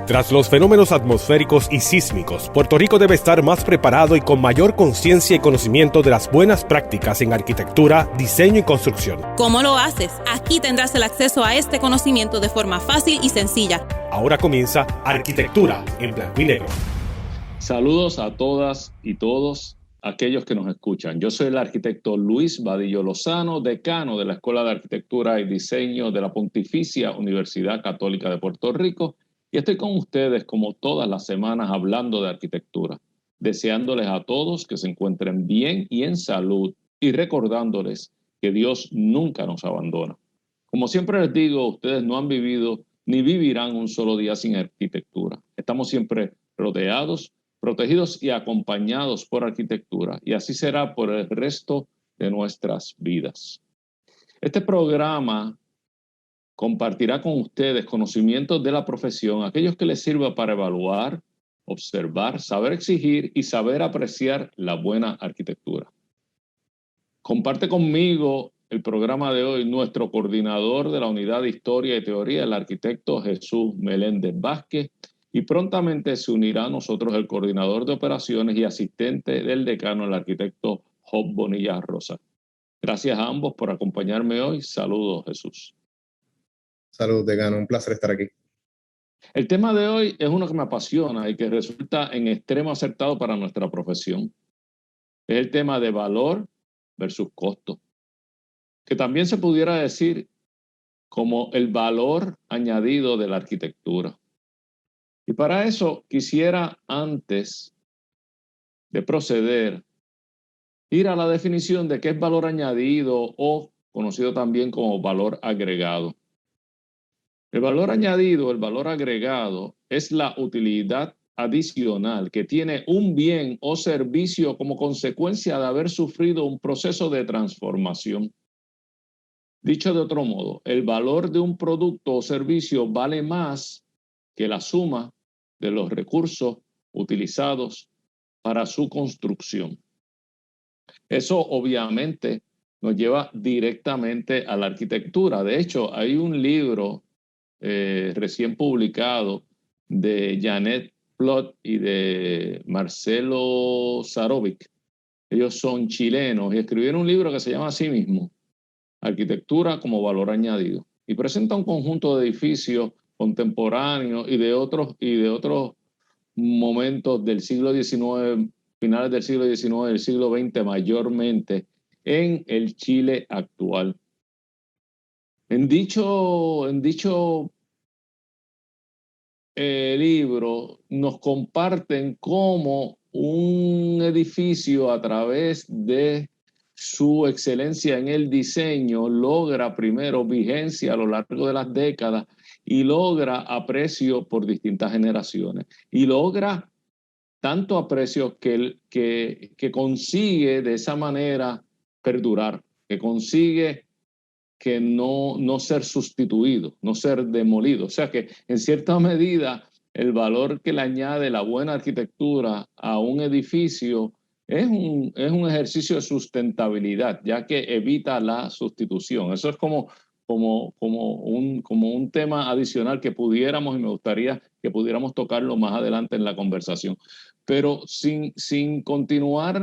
Tras los fenómenos atmosféricos y sísmicos, Puerto Rico debe estar más preparado y con mayor conciencia y conocimiento de las buenas prácticas en arquitectura, diseño y construcción. ¿Cómo lo haces? Aquí tendrás el acceso a este conocimiento de forma fácil y sencilla. Ahora comienza Arquitectura en Blanco y Negro. Saludos a todas y todos aquellos que nos escuchan. Yo soy el arquitecto Luis Vadillo Lozano, decano de la Escuela de Arquitectura y Diseño de la Pontificia Universidad Católica de Puerto Rico, y estoy con ustedes como todas las semanas hablando de arquitectura, deseándoles a todos que se encuentren bien y en salud y recordándoles que Dios nunca nos abandona. Como siempre les digo, ustedes no han vivido ni vivirán un solo día sin arquitectura. Estamos siempre rodeados, protegidos y acompañados por arquitectura, y así será por el resto de nuestras vidas. Este programa compartirá con ustedes conocimientos de la profesión, aquellos que les sirva para evaluar, observar, saber exigir y saber apreciar la buena arquitectura. Comparte conmigo el programa de hoy nuestro coordinador de la Unidad de Historia y Teoría, el arquitecto Jesús Meléndez Vázquez, y prontamente se unirá a nosotros el coordinador de operaciones y asistente del decano, el arquitecto Job Bonilla Rosa. Gracias a ambos por acompañarme hoy. Saludos, Jesús. Saludos, decano. Un placer estar aquí. El tema de hoy es uno que me apasiona y que resulta en extremo acertado para nuestra profesión. Es el tema de valor versus costo, que también se pudiera decir como el valor añadido de la arquitectura. Y para eso quisiera, antes de proceder, ir a la definición de qué es valor añadido o conocido también como valor agregado. El valor añadido, el valor agregado, es la utilidad adicional que tiene un bien o servicio como consecuencia de haber sufrido un proceso de transformación. Dicho de otro modo, el valor de un producto o servicio vale más que la suma de los recursos utilizados para su construcción. Eso obviamente nos lleva directamente a la arquitectura. De hecho, hay un libro recién publicado de Janet Plot y de Marcelo Sarovic. Ellos son chilenos y escribieron un libro que se llama así mismo, Arquitectura como valor añadido, y presenta un conjunto de edificios contemporáneos y de otros momentos del siglo XIX, finales del siglo XIX, del siglo XX mayormente, en el Chile actual. En dicho libro nos comparten cómo un edificio, a través de su excelencia en el diseño, logra primero vigencia a lo largo de las décadas y logra aprecio por distintas generaciones. Y logra tanto aprecio que consigue de esa manera perdurar, que consigue que no ser sustituido, no ser demolido. O sea que en cierta medida el valor que le añade la buena arquitectura a un edificio es un ejercicio de sustentabilidad, ya que evita la sustitución. Eso es como un tema adicional que pudiéramos, y me gustaría que pudiéramos tocarlo más adelante en la conversación. Pero sin continuar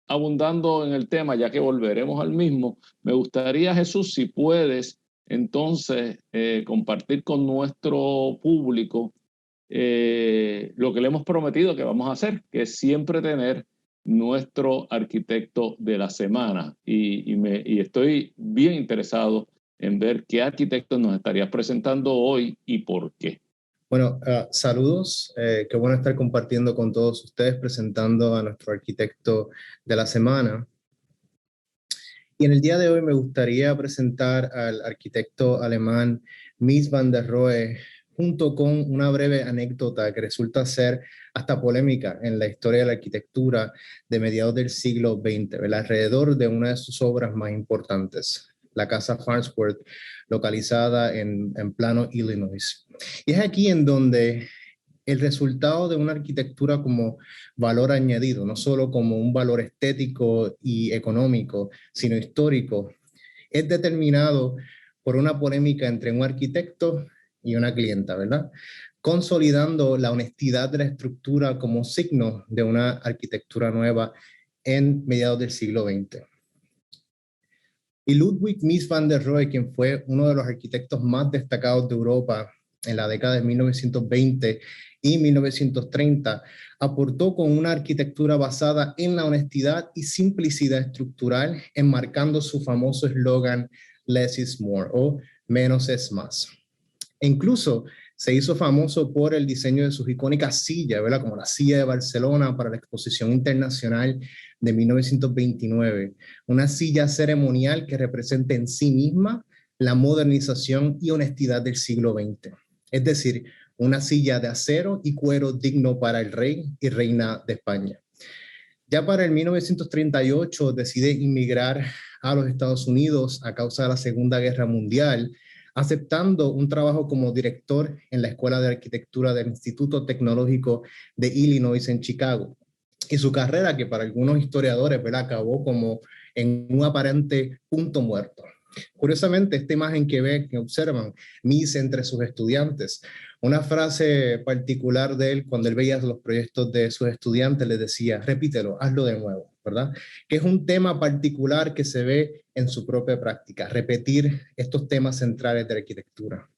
abundando en el tema, ya que volveremos al mismo, me gustaría, Jesús, si puedes entonces compartir con nuestro público lo que le hemos prometido que vamos a hacer, que es siempre tener nuestro arquitecto de la semana. Y estoy bien interesado en ver qué arquitecto nos estarías presentando hoy y por qué. Bueno, saludos. Qué bueno estar compartiendo con todos ustedes, presentando a nuestro arquitecto de la semana. Y en el día de hoy me gustaría presentar al arquitecto alemán Mies van der Rohe, junto con una breve anécdota que resulta ser hasta polémica en la historia de la arquitectura de mediados del siglo XX, ¿verdad? Alrededor de una de sus obras más importantes, la Casa Farnsworth, localizada en Plano, Illinois. Y es aquí en donde el resultado de una arquitectura como valor añadido, no solo como un valor estético y económico, sino histórico, es determinado por una polémica entre un arquitecto y una clienta, ¿verdad? Consolidando la honestidad de la estructura como signo de una arquitectura nueva en mediados del siglo XX. Y Ludwig Mies van der Rohe, quien fue uno de los arquitectos más destacados de Europa en la década de 1920 y 1930, aportó con una arquitectura basada en la honestidad y simplicidad estructural, enmarcando su famoso eslogan Less is more, o menos es más. E incluso se hizo famoso por el diseño de sus icónicas sillas, ¿verdad? Como la silla de Barcelona para la Exposición Internacional de 1929, una silla ceremonial que representa en sí misma la modernización y honestidad del siglo XX. Es decir, una silla de acero y cuero digno para el rey y reina de España. Ya para el 1938 decide inmigrar a los Estados Unidos a causa de la Segunda Guerra Mundial, aceptando un trabajo como director en la Escuela de Arquitectura del Instituto Tecnológico de Illinois en Chicago. Y su carrera, que para algunos historiadores, ¿verdad?, acabó como en un aparente punto muerto. Curiosamente, esta imagen que observan Mies entre sus estudiantes, una frase particular de él cuando él veía los proyectos de sus estudiantes, les decía, repítelo, hazlo de nuevo, ¿verdad? Que es un tema particular que se ve en su propia práctica, repetir estos temas centrales de la arquitectura.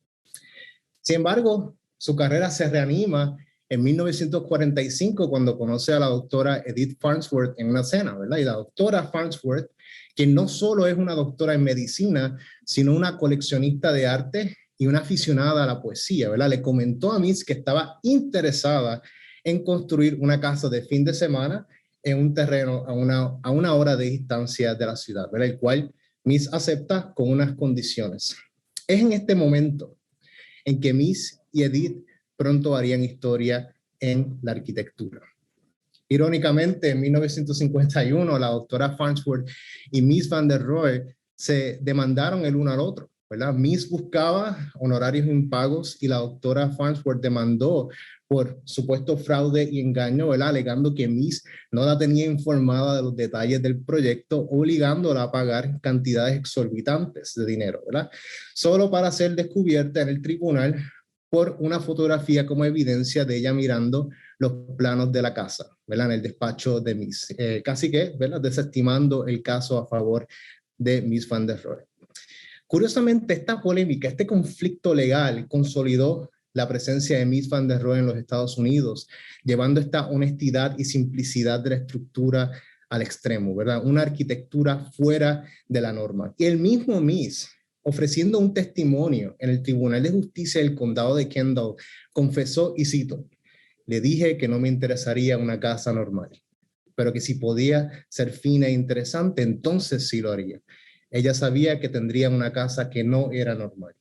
Sin embargo, su carrera se reanima en 1945 cuando conoce a la doctora Edith Farnsworth en una cena, ¿verdad? Y la doctora Farnsworth, que no solo es una doctora en medicina, sino una coleccionista de arte y una aficionada a la poesía, ¿verdad? Le comentó a Mies que estaba interesada en construir una casa de fin de semana en un terreno a una hora de distancia de la ciudad, ¿verdad? El cual Mies acepta con unas condiciones. Es en este momento en que Mies y Edith pronto harían historia en la arquitectura. Irónicamente, en 1951, la doctora Farnsworth y Mies van der Rohe se demandaron el uno al otro, ¿verdad? Mies buscaba honorarios impagos y la doctora Farnsworth demandó por supuesto fraude y engaño, ¿verdad?, alegando que Mies no la tenía informada de los detalles del proyecto, obligándola a pagar cantidades exorbitantes de dinero, ¿verdad?, solo para ser descubierta en el tribunal por una fotografía como evidencia de ella mirando los planos de la casa, ¿verdad?, en el despacho de Mies, casi que, ¿verdad?, desestimando el caso a favor de Mies van der Rohe. Curiosamente, esta polémica, este conflicto legal consolidó la presencia de Mies van der Rohe en los Estados Unidos, llevando esta honestidad y simplicidad de la estructura al extremo, ¿verdad? Una arquitectura fuera de la norma. Y el mismo Mies, ofreciendo un testimonio en el Tribunal de Justicia del Condado de Kendall, confesó, y cito, le dije que no me interesaría una casa normal, pero que si podía ser fina e interesante, entonces sí lo haría. Ella sabía que tendría una casa que no era normal.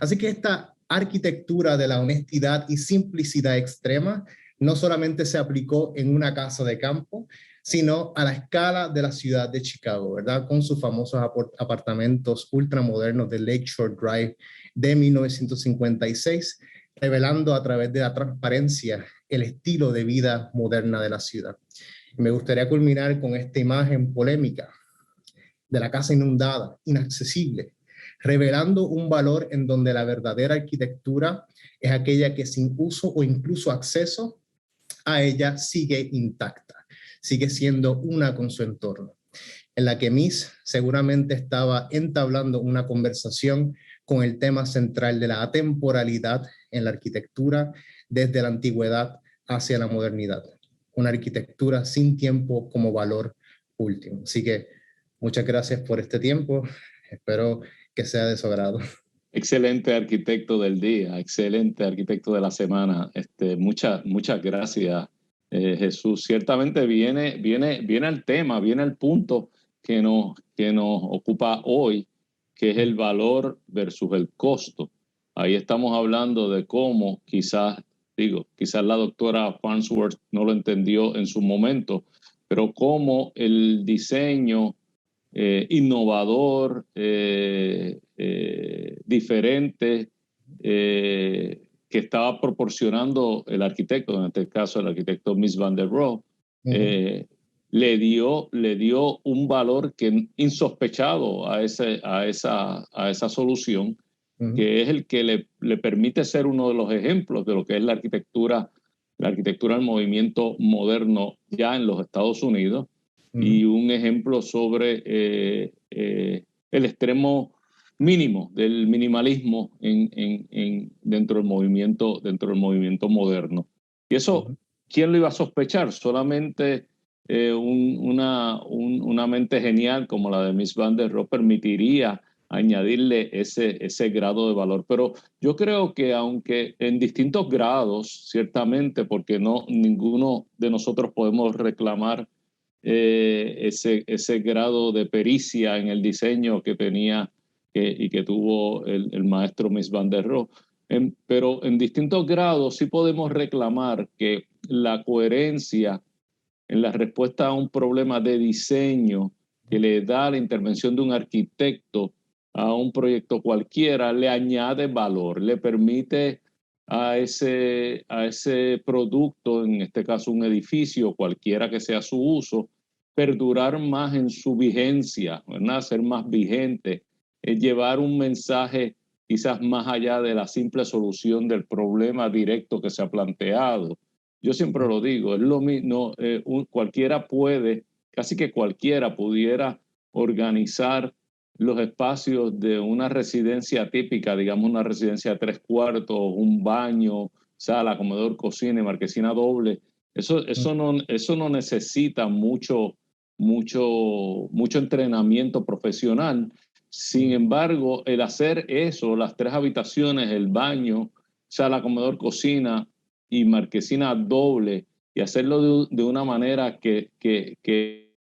Así que esta arquitectura de la honestidad y simplicidad extrema no solamente se aplicó en una casa de campo, sino a la escala de la ciudad de Chicago, ¿verdad?, con sus famosos apartamentos ultramodernos de Lakeshore Drive de 1956, revelando a través de la transparencia el estilo de vida moderna de la ciudad. Me gustaría culminar con esta imagen polémica de la casa inundada, inaccesible, revelando un valor en donde la verdadera arquitectura es aquella que sin uso o incluso acceso a ella sigue intacta, sigue siendo una con su entorno, en la que Mies seguramente estaba entablando una conversación con el tema central de la atemporalidad en la arquitectura desde la antigüedad hacia la modernidad, una arquitectura sin tiempo como valor último. Así que muchas gracias por este tiempo, espero que sea de su agrado. Excelente arquitecto del día, excelente arquitecto de la semana. Muchas gracias, Jesús. Ciertamente viene al tema, viene al punto que nos ocupa hoy, que es el valor versus el costo. Ahí estamos hablando de cómo quizás la doctora Farnsworth no lo entendió en su momento, pero cómo el diseño innovador, diferente, que estaba proporcionando el arquitecto, en este caso el arquitecto Mies van der Rohe, le dio un valor que insospechado a esa solución, que es el que le permite ser uno de los ejemplos de lo que es la arquitectura del movimiento moderno ya en los Estados Unidos, y un ejemplo sobre el extremo mínimo del minimalismo dentro del movimiento moderno. Y eso, ¿quién lo iba a sospechar? Solamente una mente genial como la de Mies van der Rohe permitiría añadirle ese grado de valor. Pero yo creo que aunque en distintos grados, ciertamente, porque ninguno de nosotros podemos reclamar ese grado de pericia en el diseño que tenía y que tuvo el maestro Mies van der Rohe, pero en distintos grados sí podemos reclamar que la coherencia en la respuesta a un problema de diseño que le da la intervención de un arquitecto a un proyecto cualquiera, le añade valor, le permite a ese producto, en este caso un edificio, cualquiera que sea su uso, perdurar más en su vigencia, ¿verdad? Ser más vigente, llevar un mensaje quizás más allá de la simple solución del problema directo que se ha planteado. Yo siempre lo digo, es lo mismo, cualquiera puede, casi que cualquiera pudiera organizar los espacios de una residencia típica, digamos una residencia de 3 cuartos, un baño, sala, comedor, cocina y marquesina doble. Eso no necesita mucho entrenamiento profesional. Sin embargo, el hacer eso, las 3 habitaciones, el baño, sala, comedor, cocina y marquesina doble, y hacerlo de una manera que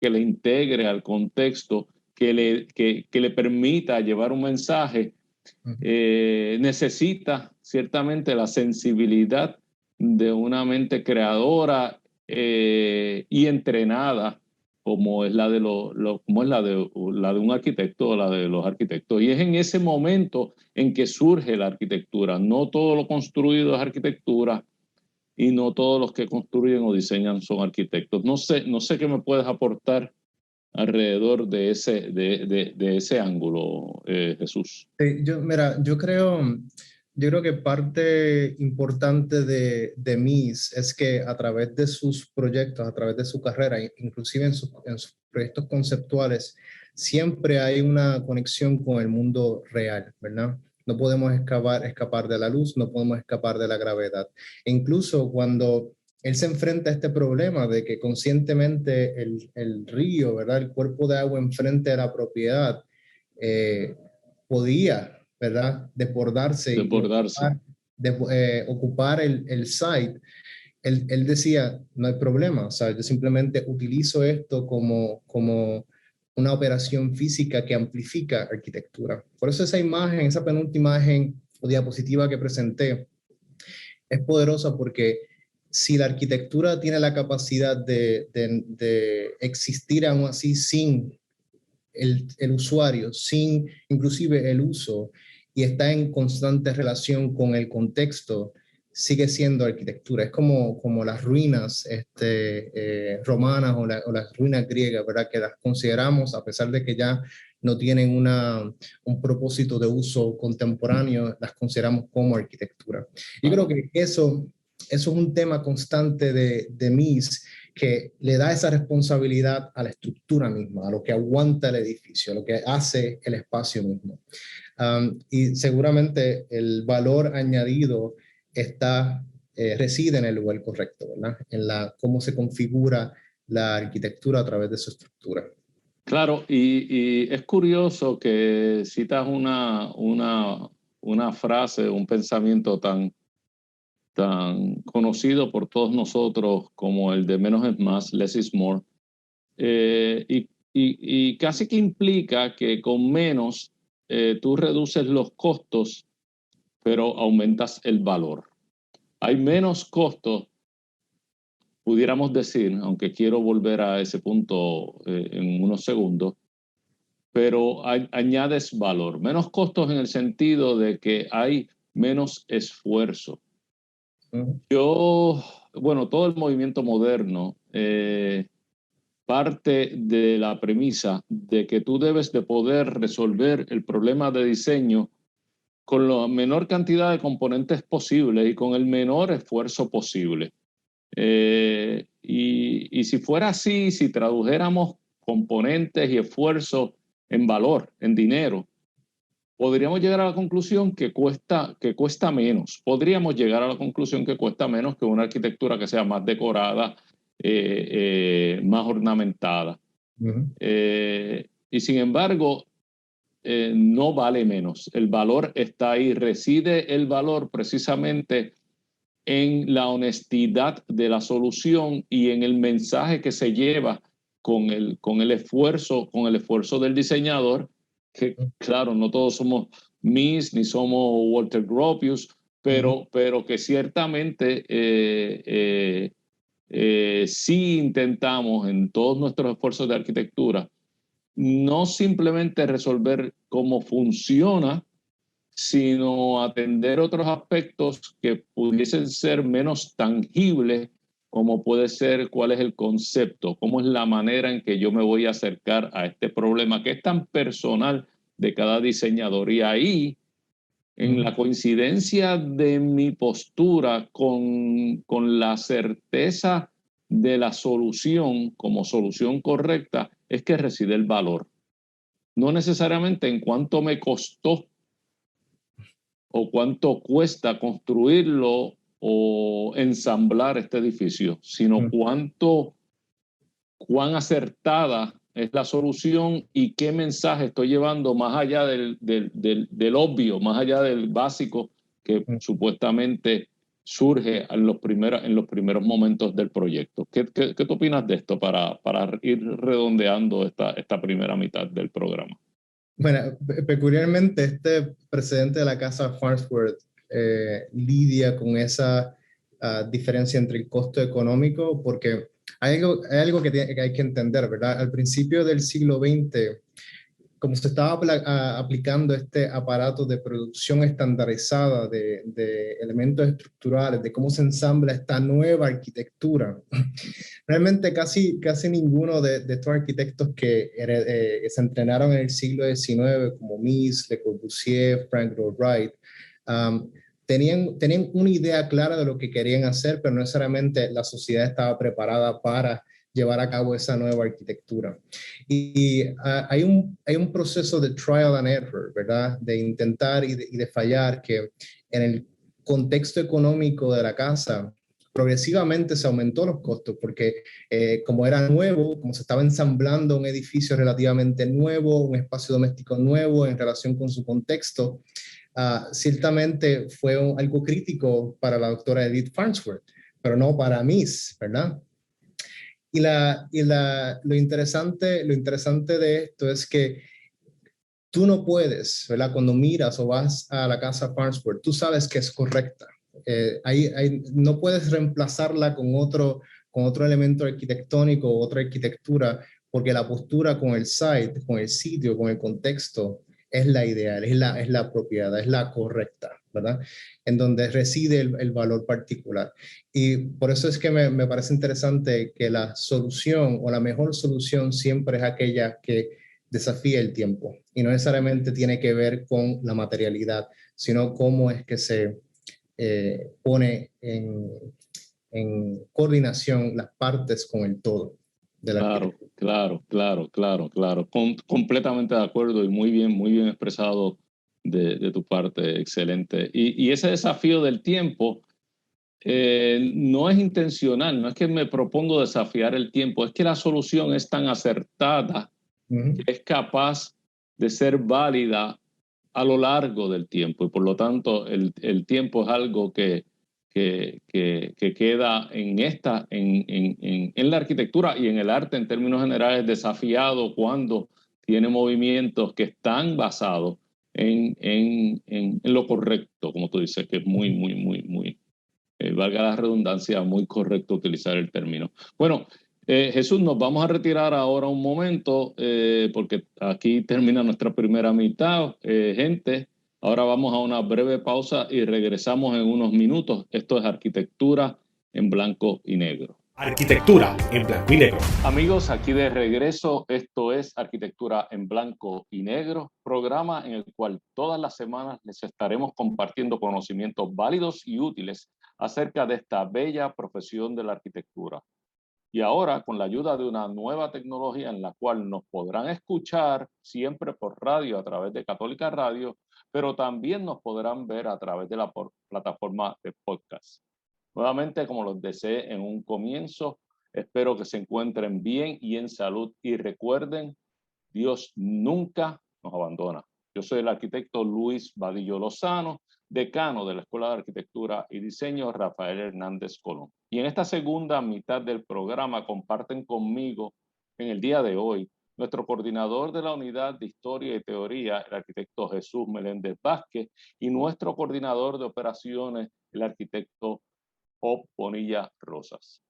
le integre al contexto, que le permita llevar un mensaje, necesita ciertamente la sensibilidad de una mente creadora y entrenada, como es la de un arquitecto o la de los arquitectos. Y es en ese momento en que surge la arquitectura. No todo lo construido es arquitectura y no todos los que construyen o diseñan son arquitectos. No sé qué me puedes aportar alrededor de ese ángulo, Jesús. Yo creo que parte importante de Mies es que a través de sus proyectos, a través de su carrera, inclusive en sus proyectos conceptuales, siempre hay una conexión con el mundo real, ¿verdad? No podemos escapar de la luz, no podemos escapar de la gravedad. E incluso cuando él se enfrenta a este problema de que conscientemente el río, ¿verdad? El cuerpo de agua enfrente de la propiedad podía, ¿verdad? Desbordarse. Ocupar el site. Él decía, no hay problema, o sea, yo simplemente utilizo esto como una operación física que amplifica arquitectura. Por eso esa imagen, esa penúltima imagen o diapositiva que presenté es poderosa, porque si la arquitectura tiene la capacidad de existir aún así sin el usuario, sin inclusive el uso, y está en constante relación con el contexto, sigue siendo arquitectura. Es como las ruinas romanas o las ruinas griegas, ¿verdad? Que las consideramos, a pesar de que ya no tienen un propósito de uso contemporáneo, las consideramos como arquitectura. Yo creo que eso es un tema constante de Mies, que le da esa responsabilidad a la estructura misma, a lo que aguanta el edificio, a lo que hace el espacio mismo. Y seguramente el valor añadido reside en el lugar correcto, ¿verdad? En cómo se configura la arquitectura a través de su estructura. Claro, y es curioso que citas una frase, un pensamiento tan conocido por todos nosotros como el de menos es más, less is more, y casi que implica que con menos tú reduces los costos, pero aumentas el valor. Hay menos costos, pudiéramos decir, aunque quiero volver a ese punto en unos segundos, pero añades valor. Menos costos en el sentido de que hay menos esfuerzo. Todo el movimiento moderno parte de la premisa de que tú debes de poder resolver el problema de diseño con la menor cantidad de componentes posibles y con el menor esfuerzo posible. Y si fuera así, si tradujéramos componentes y esfuerzo en valor, en dinero, podríamos llegar a la conclusión que cuesta menos. Podríamos llegar a la conclusión que cuesta menos que una arquitectura que sea más decorada, más ornamentada. Uh-huh. Y sin embargo, no vale menos. El valor está ahí. Reside el valor precisamente en la honestidad de la solución y en el mensaje que se lleva con el esfuerzo del diseñador, que claro, no todos somos Mies ni somos Walter Gropius, pero que ciertamente sí intentamos en todos nuestros esfuerzos de arquitectura no simplemente resolver cómo funciona, sino atender otros aspectos que pudiesen ser menos tangibles, como puede ser cuál es el concepto, cómo es la manera en que yo me voy a acercar a este problema que es tan personal de cada diseñador. Y ahí, en la coincidencia de mi postura con la certeza de la solución como solución correcta, es que reside el valor. No necesariamente en cuánto me costó o cuánto cuesta construirlo o ensamblar este edificio, sino cuán acertada es la solución y qué mensaje estoy llevando más allá del obvio, más allá del básico que supuestamente surge en los primeros momentos del proyecto. ¿Qué tú opinas de esto para ir redondeando esta primera mitad del programa? Bueno, peculiarmente este presidente de la casa Farnsworth lidia con esa diferencia entre el costo económico, porque hay algo que hay que entender, ¿verdad? Al principio del siglo XX, como se estaba aplicando este aparato de producción estandarizada de elementos estructurales, de cómo se ensambla esta nueva arquitectura, realmente casi ninguno de estos arquitectos que se entrenaron en el siglo XIX, como Mies, Le Corbusier, Frank Lloyd Wright, tenían una idea clara de lo que querían hacer, pero no necesariamente la sociedad estaba preparada para llevar a cabo esa nueva arquitectura. Y hay un proceso de trial and error, ¿verdad? De intentar y de fallar, que en el contexto económico de la casa, progresivamente se aumentó los costos, porque como era nuevo, como se estaba ensamblando un edificio relativamente nuevo, un espacio doméstico nuevo en relación con su contexto, ciertamente fue algo crítico para la doctora Edith Farnsworth, pero no para Mies, ¿verdad? Y lo interesante de esto es que tú no puedes, ¿verdad? Cuando miras o vas a la casa Farnsworth, tú sabes que es correcta. No puedes reemplazarla con otro elemento arquitectónico o otra arquitectura, porque la postura con el site, con el sitio, con el contexto, es la ideal, es la apropiada, es la correcta, ¿verdad? En donde reside el valor particular. Y por eso es que me parece interesante que la solución o la mejor solución siempre es aquella que desafía el tiempo y no necesariamente tiene que ver con la materialidad, sino cómo es que se pone en coordinación las partes con el todo. Claro. Completamente de acuerdo y muy bien expresado de tu parte, excelente. Y ese desafío del tiempo no es intencional, no es que me propongo desafiar el tiempo, es que la solución es tan acertada que es capaz de ser válida a lo largo del tiempo y por lo tanto el tiempo es algo que queda en la arquitectura y en el arte en términos generales desafiado cuando tiene movimientos que están basados en lo correcto, como tú dices, que es muy, valga la redundancia, muy correcto utilizar el término. Bueno, Jesús, nos vamos a retirar ahora un momento porque aquí termina nuestra primera mitad, gente. Ahora vamos a una breve pausa y regresamos en unos minutos. Esto es Arquitectura en Blanco y Negro. Arquitectura en blanco y negro. Amigos, aquí de regreso, esto es Arquitectura en Blanco y Negro, programa en el cual todas las semanas les estaremos compartiendo conocimientos válidos y útiles acerca de esta bella profesión de la arquitectura. Y ahora, con la ayuda de una nueva tecnología en la cual nos podrán escuchar siempre por radio a través de Católica Radio, pero también nos podrán ver a través de la plataforma de podcast. Nuevamente, como los deseé en un comienzo, espero que se encuentren bien y en salud. Y recuerden, Dios nunca nos abandona. Yo soy el arquitecto Luis Vadillo Lozano, decano de la Escuela de Arquitectura y Diseño Rafael Hernández Colón. Y en esta segunda mitad del programa comparten conmigo en el día de hoy nuestro coordinador de la Unidad de Historia y Teoría, el arquitecto Jesús Meléndez Vázquez, y nuestro coordinador de operaciones, el arquitecto Job Bonilla Rosas.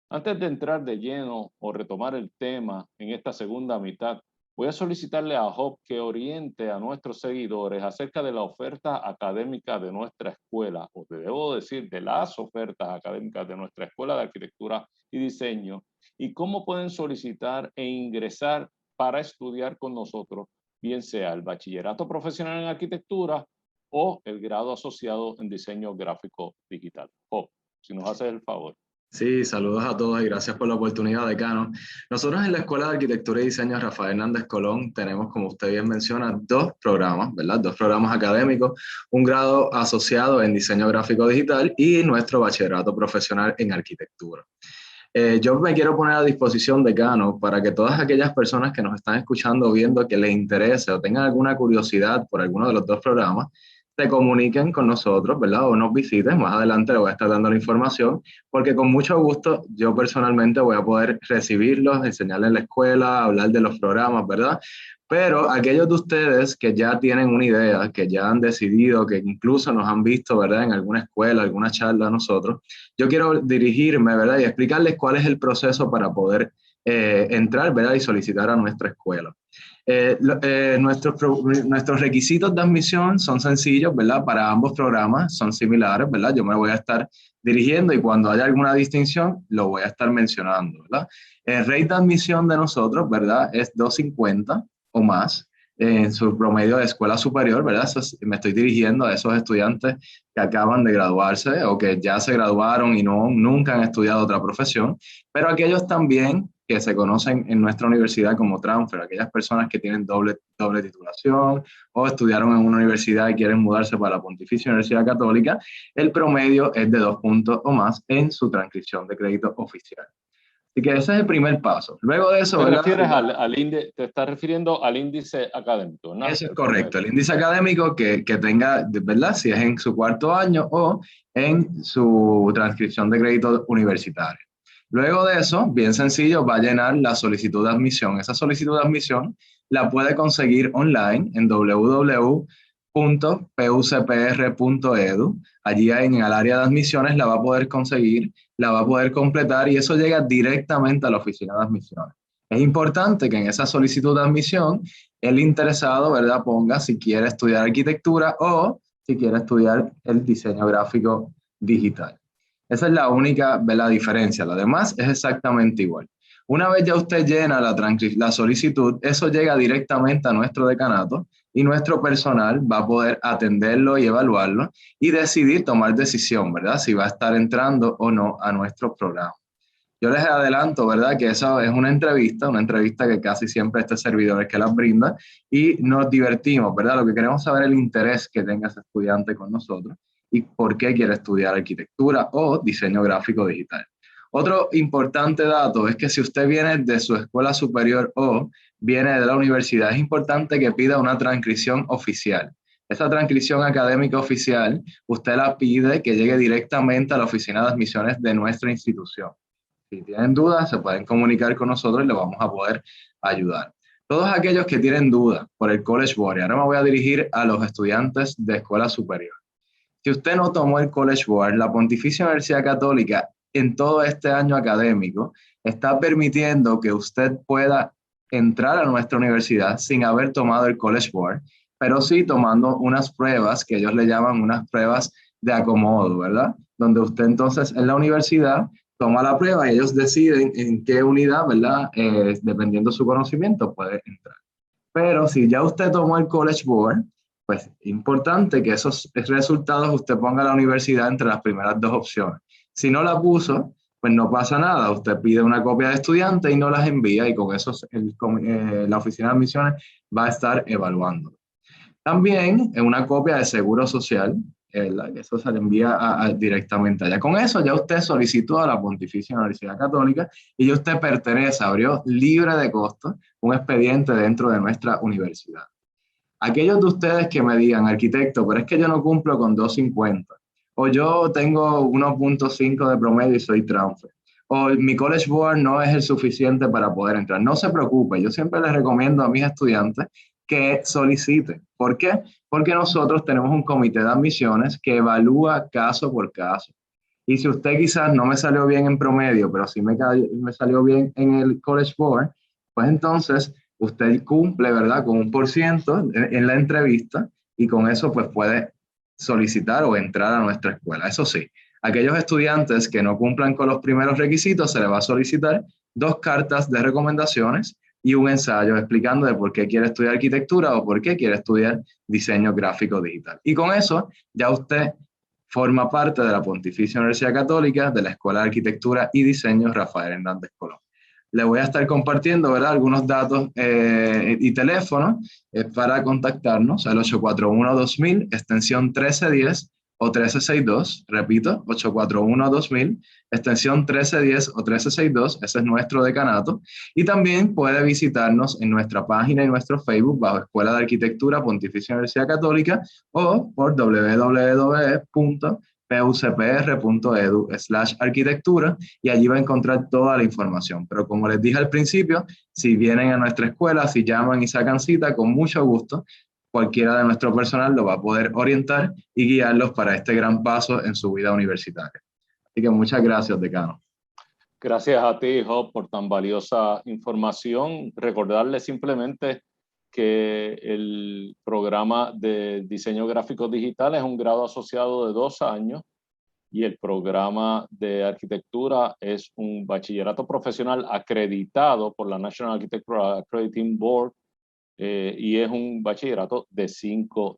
Antes de entrar de lleno o retomar el tema en esta segunda mitad, voy a solicitarle a Job que oriente a nuestros seguidores acerca de la oferta académica de nuestra escuela, o debo decir, de las ofertas académicas de nuestra Escuela de Arquitectura y Diseño, y cómo pueden solicitar e ingresar para estudiar con nosotros, bien sea el bachillerato profesional en arquitectura o el grado asociado en diseño gráfico digital. Job, si nos haces el favor. Sí, saludos a todos y gracias por la oportunidad, decano. Nosotros en la Escuela de Arquitectura y Diseño Rafael Hernández Colón tenemos, como usted bien menciona, dos programas, ¿verdad? Dos programas académicos, un grado asociado en diseño gráfico digital y nuestro bachillerato profesional en arquitectura. Yo me quiero poner a disposición, decano, para que todas aquellas personas que nos están escuchando, viendo que les interese o tengan alguna curiosidad por alguno de los dos programas, se comuniquen con nosotros, ¿verdad? O nos visiten. Más adelante les voy a estar dando la información, porque con mucho gusto yo personalmente voy a poder recibirlos, enseñarles en la escuela, hablar de los programas, ¿verdad? Pero aquellos de ustedes que ya tienen una idea, que ya han decidido, que incluso nos han visto, ¿verdad? En alguna escuela, alguna charla nosotros, yo quiero dirigirme, ¿verdad? Y explicarles cuál es el proceso para poder entrar, ¿verdad? Y solicitar a nuestra escuela. Nuestros requisitos de admisión son sencillos, ¿verdad? Para ambos programas son similares, ¿verdad? Yo me voy a estar dirigiendo y cuando haya alguna distinción lo voy a estar mencionando, ¿verdad? El rate de admisión de nosotros, ¿verdad? Es 250 o más en su promedio de escuela superior, ¿verdad? Me estoy dirigiendo a esos estudiantes que acaban de graduarse o que ya se graduaron y nunca han estudiado otra profesión, pero aquellos también que se conocen en nuestra universidad como transfer, aquellas personas que tienen doble titulación o estudiaron en una universidad y quieren mudarse para la Pontificia Universidad Católica, el promedio es de 2 puntos o más en su transcripción de crédito oficial. Así que ese es el primer paso. Luego de eso, ¿Te refieres al índice? ¿Te estás refiriendo al índice académico, ¿no? Eso es correcto, el índice académico que tenga, ¿verdad? Si es en su cuarto año o en su transcripción de crédito universitario. Luego de eso, bien sencillo, va a llenar la solicitud de admisión. Esa solicitud de admisión la puede conseguir online en www.pucpr.edu. Allí en el área de admisiones la va a poder conseguir, la va a poder completar y eso llega directamente a la oficina de admisiones. Es importante que en esa solicitud de admisión el interesado, ¿verdad?, ponga si quiere estudiar arquitectura o si quiere estudiar el diseño gráfico digital. Esa es la única, ¿verdad?, diferencia. Lo demás es exactamente igual. Una vez ya usted llena la solicitud, eso llega directamente a nuestro decanato y nuestro personal va a poder atenderlo y evaluarlo y decidir, tomar decisión, ¿verdad?, si va a estar entrando o no a nuestro programa. Yo les adelanto, ¿verdad?, que eso es una entrevista que casi siempre este servidor es que las brinda y nos divertimos, ¿verdad? Lo que queremos saber es el interés que tenga ese estudiante con nosotros y por qué quiere estudiar arquitectura o diseño gráfico digital. Otro importante dato es que si usted viene de su escuela superior o viene de la universidad, es importante que pida una transcripción oficial. Esa transcripción académica oficial, usted la pide que llegue directamente a la oficina de admisiones de nuestra institución. Si tienen dudas, se pueden comunicar con nosotros y les vamos a poder ayudar. Todos aquellos que tienen dudas por el College Board, y ahora me voy a dirigir a los estudiantes de escuela superior. Si usted no tomó el College Board, la Pontificia Universidad Católica en todo este año académico está permitiendo que usted pueda entrar a nuestra universidad sin haber tomado el College Board, pero sí tomando unas pruebas que ellos le llaman unas pruebas de acomodo, ¿verdad? Donde usted entonces en la universidad toma la prueba y ellos deciden en qué unidad, ¿verdad? Dependiendo de su conocimiento, puede entrar. Pero si ya usted tomó el College Board, pues importante que esos resultados usted ponga a la universidad entre las primeras dos opciones. Si no la puso, pues no pasa nada. Usted pide una copia de estudiante y no las envía y con eso la oficina de admisiones va a estar evaluando. También en una copia de seguro social, eso se le envía directamente allá. Con eso ya usted solicitó a la Pontificia Universidad Católica y ya usted pertenece, abrió libre de costo un expediente dentro de nuestra universidad. Aquellos de ustedes que me digan, arquitecto, pero es que yo no cumplo con 250, o yo tengo 1.5 de promedio y soy transfer, o mi College Board no es el suficiente para poder entrar. No se preocupe, yo siempre les recomiendo a mis estudiantes que soliciten. ¿Por qué? Porque nosotros tenemos un comité de admisiones que evalúa caso por caso. Y si usted quizás no me salió bien en promedio, pero sí me salió bien en el College Board, pues entonces usted cumple, ¿verdad?, con 1% en la entrevista y con eso pues puede solicitar o entrar a nuestra escuela. Eso sí, aquellos estudiantes que no cumplan con los primeros requisitos, se les va a solicitar 2 cartas de recomendaciones y un ensayo explicando de por qué quiere estudiar arquitectura o por qué quiere estudiar diseño gráfico digital. Y con eso ya usted forma parte de la Pontificia Universidad Católica, de la Escuela de Arquitectura y Diseño Rafael Hernández Colón. Le voy a estar compartiendo, ¿verdad?, algunos datos y teléfonos para contactarnos al 841-2000, extensión 1310 o 1362. Repito, 841-2000, extensión 1310 o 1362. Ese es nuestro decanato. Y también puede visitarnos en nuestra página y nuestro Facebook bajo Escuela de Arquitectura Pontificia Universidad Católica o por www.pucpr.edu/arquitectura y allí va a encontrar toda la información. Pero como les dije al principio, si vienen a nuestra escuela, si llaman y sacan cita, con mucho gusto, cualquiera de nuestro personal lo va a poder orientar y guiarlos para este gran paso en su vida universitaria. Así que muchas gracias, decano. Gracias a ti, Job, por tan valiosa información. Recordarles simplemente que el programa de diseño gráfico digital es un grado asociado de 2 años y el programa de arquitectura es un bachillerato profesional acreditado por la National Architectural Accrediting Board y es un bachillerato de 5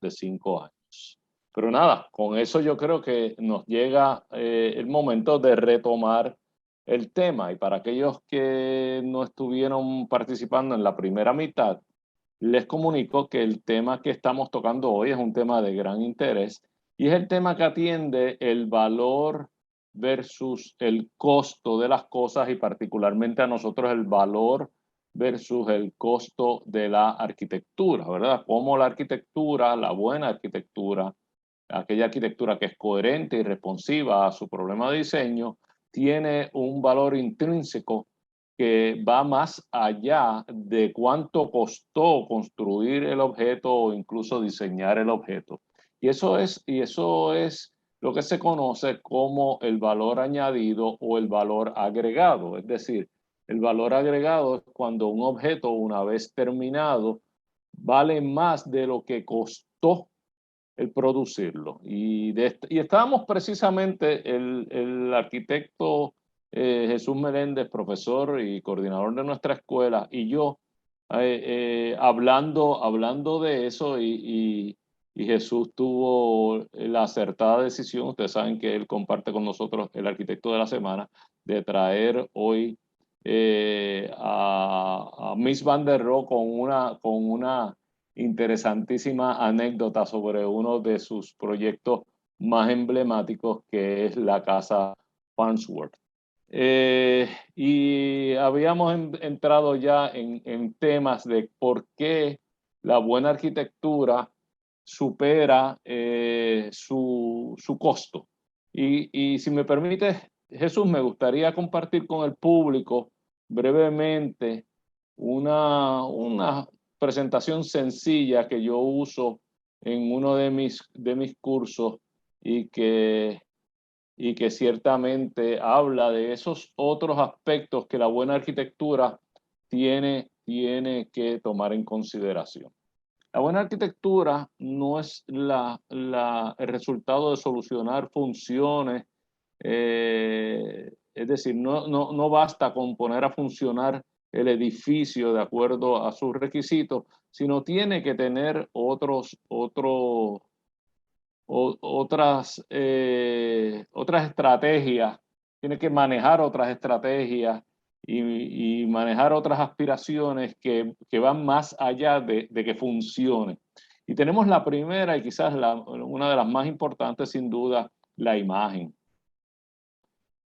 años. Pero nada, con eso yo creo que nos llega el momento de retomar el tema. Y para aquellos que no estuvieron participando en la primera mitad, les comunico que el tema que estamos tocando hoy es un tema de gran interés y es el tema que atiende el valor versus el costo de las cosas y particularmente a nosotros el valor versus el costo de la arquitectura, ¿verdad? Cómo la arquitectura, la buena arquitectura, aquella arquitectura que es coherente y responsiva a su problema de diseño, tiene un valor intrínseco que va más allá de cuánto costó construir el objeto o incluso diseñar el objeto. Y eso es lo que se conoce como el valor añadido o el valor agregado. Es decir, el valor agregado es cuando un objeto, una vez terminado, vale más de lo que costó el producirlo. Y estábamos precisamente el arquitecto Jesús Meléndez, profesor y coordinador de nuestra escuela, y yo hablando de eso y Jesús tuvo la acertada decisión, ustedes saben que él comparte con nosotros el arquitecto de la semana, de traer hoy a Miss Van der Rohe con una interesantísima anécdota sobre uno de sus proyectos más emblemáticos, que es la Casa Farnsworth. Y habíamos entrado ya en temas de por qué la buena arquitectura supera su costo. Y si me permite, Jesús, me gustaría compartir con el público brevemente una presentación sencilla que yo uso en uno de mis cursos y que ciertamente habla de esos otros aspectos que la buena arquitectura tiene que tomar en consideración. La buena arquitectura no es el resultado de solucionar funciones es decir, no basta con poner a funcionar el edificio de acuerdo a sus requisitos, sino tiene que tener otras estrategias, tiene que manejar otras estrategias y manejar otras aspiraciones que van más allá de que funcione. Y tenemos la primera y quizás una de las más importantes, sin duda, la imagen.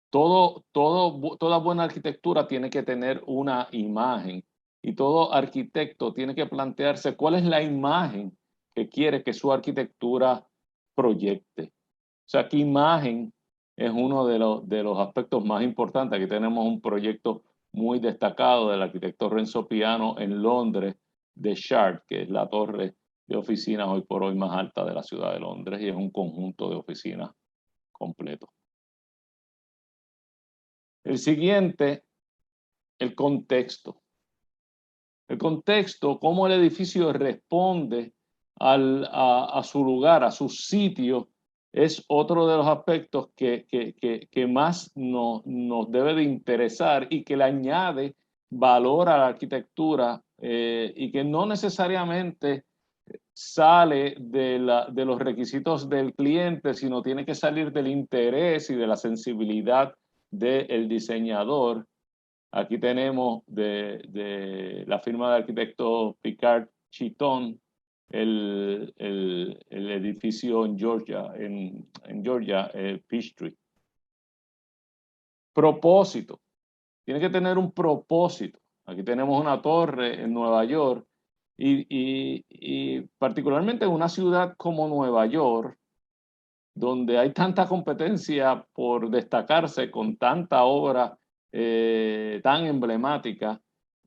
Toda buena arquitectura tiene que tener una imagen y todo arquitecto tiene que plantearse cuál es la imagen que quiere que su arquitectura proyecte. O sea, qué imagen es uno de los aspectos más importantes. Aquí tenemos un proyecto muy destacado del arquitecto Renzo Piano en Londres, de Shard, que es la torre de oficinas hoy por hoy más alta de la ciudad de Londres y es un conjunto de oficinas completo. El siguiente, el contexto. El contexto, cómo el edificio responde a su lugar, a su sitio, es otro de los aspectos que más nos debe de interesar y que le añade valor a la arquitectura y que no necesariamente sale de los requisitos del cliente, sino tiene que salir del interés y de la sensibilidad del diseñador. Aquí tenemos de la firma de arquitecto Picard Chiton el edificio en Georgia, Peachtree. Propósito. Tiene que tener un propósito. Aquí tenemos una torre en Nueva York y particularmente en una ciudad como Nueva York, donde hay tanta competencia por destacarse con tanta obra tan emblemática,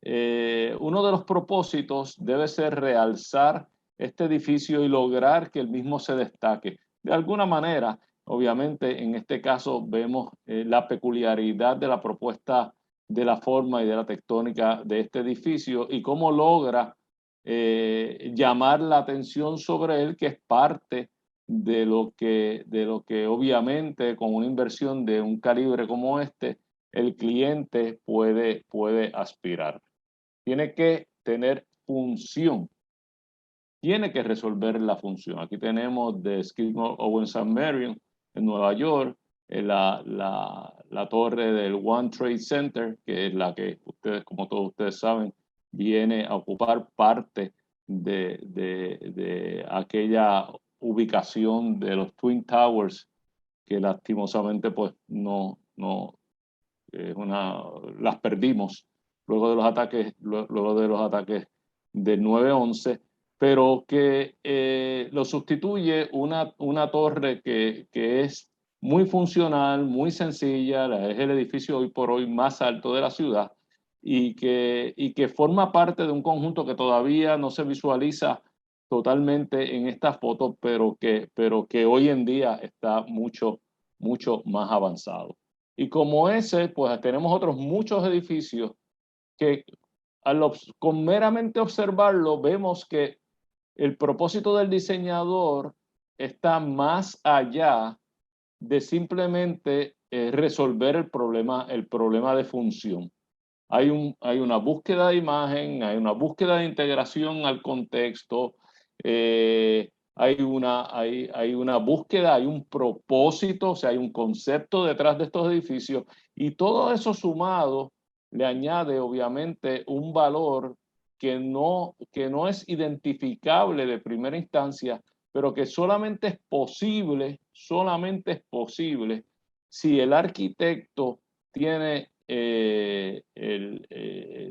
uno de los propósitos debe ser realzar este edificio y lograr que el mismo se destaque. De alguna manera, obviamente, en este caso vemos la peculiaridad de la propuesta de la forma y de la tectónica de este edificio y cómo logra llamar la atención sobre él, que es parte de lo que obviamente con una inversión de un calibre como este, el cliente puede aspirar. Tiene que tener función, tiene que resolver la función. Aquí tenemos de Skidmore, Owens & Merriam en Nueva York, la torre del One Trade Center, que es la que ustedes, como todos ustedes saben, viene a ocupar parte de aquella ubicación de los Twin Towers que lastimosamente pues las perdimos luego de los ataques del 9/11, pero que lo sustituye una torre que es muy funcional, muy sencilla, es el edificio hoy por hoy más alto de la ciudad y que forma parte de un conjunto que todavía no se visualiza totalmente en esta foto, pero que hoy en día está mucho más avanzado. Y como ese, pues tenemos otros muchos edificios que con meramente observarlo vemos que el propósito del diseñador está más allá de simplemente resolver el problema de función. Hay una búsqueda de imagen, hay una búsqueda de integración al contexto, hay una búsqueda, hay un propósito, o sea, hay un concepto detrás de estos edificios y todo eso sumado le añade obviamente un valor que no es identificable de primera instancia, pero que solamente es posible si el arquitecto tiene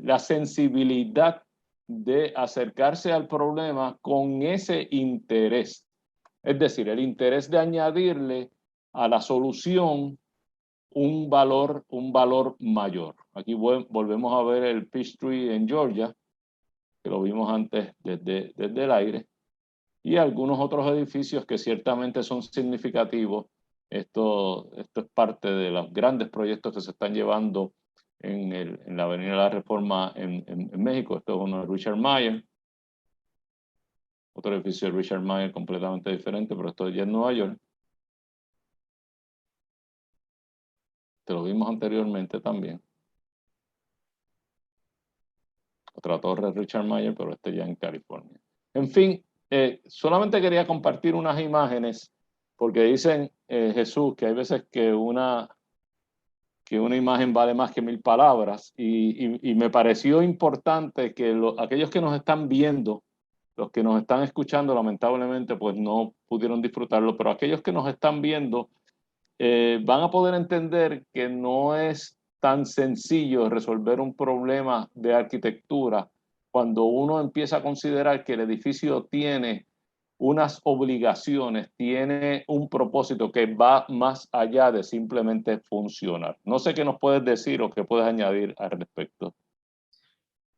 la sensibilidad de acercarse al problema con ese interés. Es decir, el interés de añadirle a la solución un valor mayor. Aquí volvemos a ver el Peachtree en Georgia, que lo vimos antes desde el aire, y algunos otros edificios que ciertamente son significativos. Esto es parte de los grandes proyectos que se están llevando en la Avenida de la Reforma en México. Esto es uno de Richard Meier. Otro edificio de Richard Meier completamente diferente, pero esto ya en Nueva York. lo vimos anteriormente también. Otra torre Richard Meier, pero ya en California. En fin, solamente quería compartir unas imágenes, porque dicen Jesús que hay veces que una imagen vale más que 1000 palabras, y me pareció importante que aquellos que nos están viendo, los que nos están escuchando, lamentablemente, pues no pudieron disfrutarlo, pero aquellos que nos están viendo van a poder entender que no es tan sencillo resolver un problema de arquitectura cuando uno empieza a considerar que el edificio tiene unas obligaciones, tiene un propósito que va más allá de simplemente funcionar. No sé qué nos puedes decir o qué puedes añadir al respecto.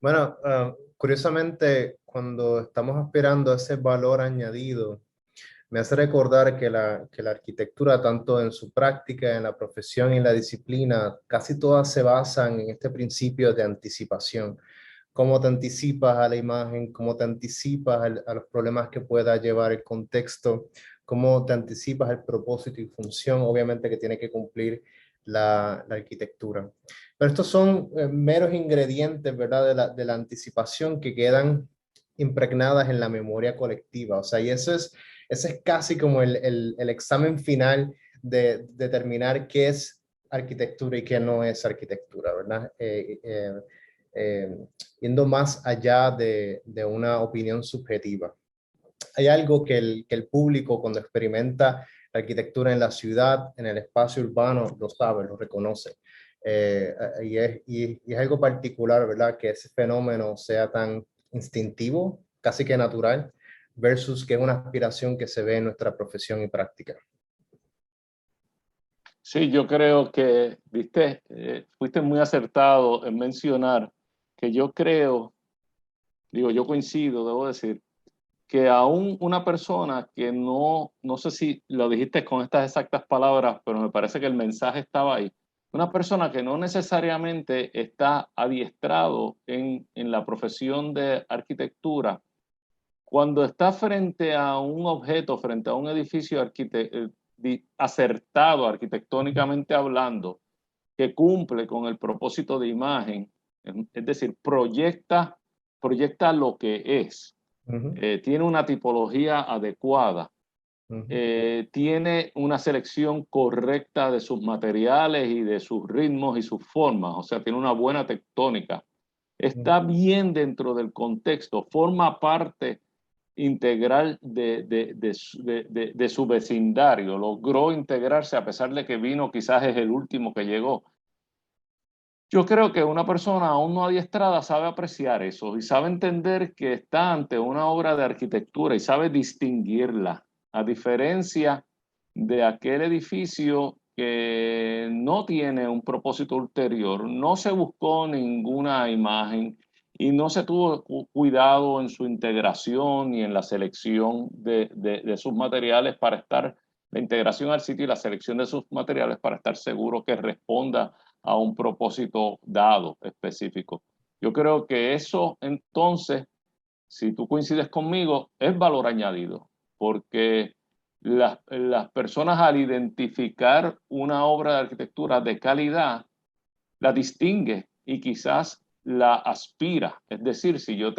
Bueno, curiosamente, cuando estamos aspirando a ese valor añadido, me hace recordar que la arquitectura, tanto en su práctica, en la profesión y en la disciplina, casi todas se basan en este principio de anticipación. Cómo te anticipas a la imagen, cómo te anticipas a los problemas que pueda llevar el contexto, cómo te anticipas el propósito y función, obviamente, que tiene que cumplir la arquitectura. Pero estos son meros ingredientes, ¿verdad?, de la anticipación que quedan impregnadas en la memoria colectiva. O sea, y ese es casi como el examen final de determinar qué es arquitectura y qué no es arquitectura, ¿verdad? Yendo más allá de una opinión subjetiva. Hay algo que el público, cuando experimenta la arquitectura en la ciudad, en el espacio urbano, lo sabe, lo reconoce. Y es algo particular, ¿verdad?, que ese fenómeno sea tan instintivo, casi que natural, versus que es una aspiración que se ve en nuestra profesión y práctica. Sí, yo creo que, viste, fuiste muy acertado en mencionar que yo creo, yo coincido, debo decir, que aún una persona que no sé si lo dijiste con estas exactas palabras, pero me parece que el mensaje estaba ahí, una persona que no necesariamente está adiestrado en la profesión de arquitectura, cuando está frente a un objeto, frente a un edificio acertado arquitectónicamente hablando, que cumple con el propósito de imagen, es decir, proyecta lo que es, tiene una tipología adecuada, tiene una selección correcta de sus materiales y de sus ritmos y sus formas, o sea, tiene una buena tectónica, está bien dentro del contexto, forma parte integral de su vecindario, logró integrarse a pesar de que vino, quizás es el último que llegó. Yo creo que una persona aún no adiestrada sabe apreciar eso y sabe entender que está ante una obra de arquitectura y sabe distinguirla, a diferencia de aquel edificio que no tiene un propósito ulterior, no se buscó ninguna imagen y no se tuvo cuidado en su integración y en la selección de sus materiales para estar, la integración al sitio y la selección de sus materiales para estar seguro que responda a un propósito dado específico. Yo creo que eso, entonces, si tú coincides conmigo, es valor añadido, porque las personas, al identificar una obra de arquitectura de calidad, la distingue y quizás la aspira. Es decir, si yo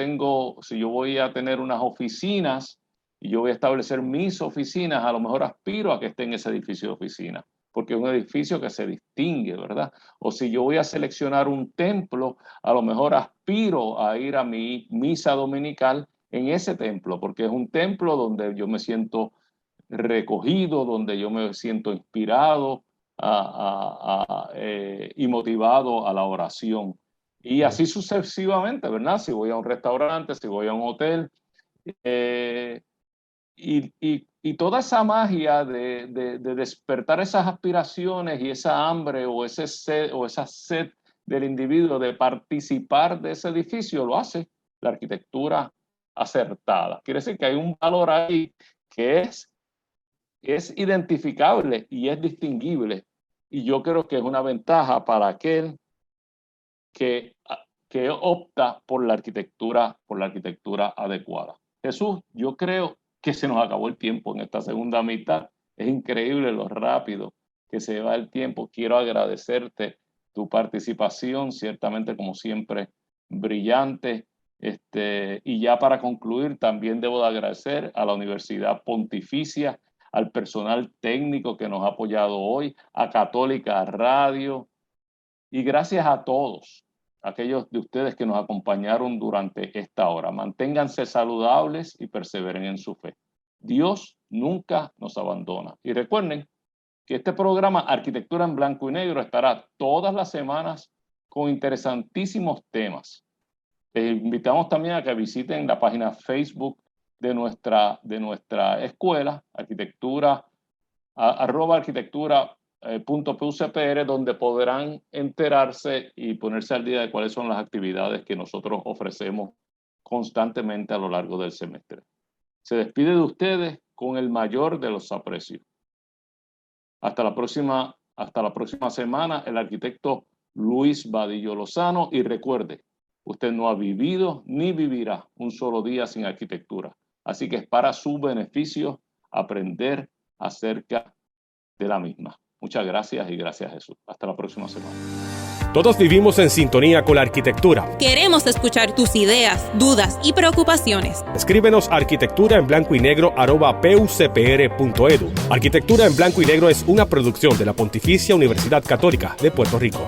voy a tener unas oficinas y yo voy a establecer mis oficinas, a lo mejor aspiro a que esté en ese edificio de oficina, porque es un edificio que se distingue, ¿verdad? O si yo voy a seleccionar un templo, a lo mejor aspiro a ir a mi misa dominical en ese templo, porque es un templo donde yo me siento recogido, donde yo me siento inspirado y motivado a la oración. Y así sucesivamente, ¿verdad? Si voy a un restaurante, si voy a un hotel, y toda esa magia de despertar esas aspiraciones y esa hambre o esa sed del individuo de participar de ese edificio, lo hace la arquitectura acertada. Quiere decir que hay un valor ahí que es identificable y es distinguible. Y yo creo que es una ventaja para aquel que opta por la arquitectura adecuada. Jesús, yo creo que se nos acabó el tiempo en esta segunda mitad. Es increíble lo rápido que se va el tiempo. Quiero agradecerte tu participación, ciertamente como siempre brillante. Y ya para concluir, también debo de agradecer a la Universidad Pontificia, al personal técnico que nos ha apoyado hoy, a Católica Radio, y gracias a todos aquellos de ustedes que nos acompañaron durante esta hora. Manténganse saludables y perseveren en su fe. Dios nunca nos abandona. Y recuerden que este programa Arquitectura en Blanco y Negro estará todas las semanas con interesantísimos temas. Les invitamos también a que visiten la página Facebook de nuestra escuela, arquitectura, @arquitectura.pucpr, donde podrán enterarse y ponerse al día de cuáles son las actividades que nosotros ofrecemos constantemente a lo largo del semestre. Se despide de ustedes con el mayor de los aprecios. Hasta la próxima semana, el arquitecto Luis Vadillo Lozano, y recuerde, usted no ha vivido ni vivirá un solo día sin arquitectura. Así que es para su beneficio aprender acerca de la misma. Muchas gracias y gracias, Jesús. Hasta la próxima semana. Todos vivimos en sintonía con la arquitectura. Queremos escuchar tus ideas, dudas y preocupaciones. Escríbenos a arquitecturaenblancoynegro@pucpr.edu. Arquitectura en Blanco y Negro es una producción de la Pontificia Universidad Católica de Puerto Rico.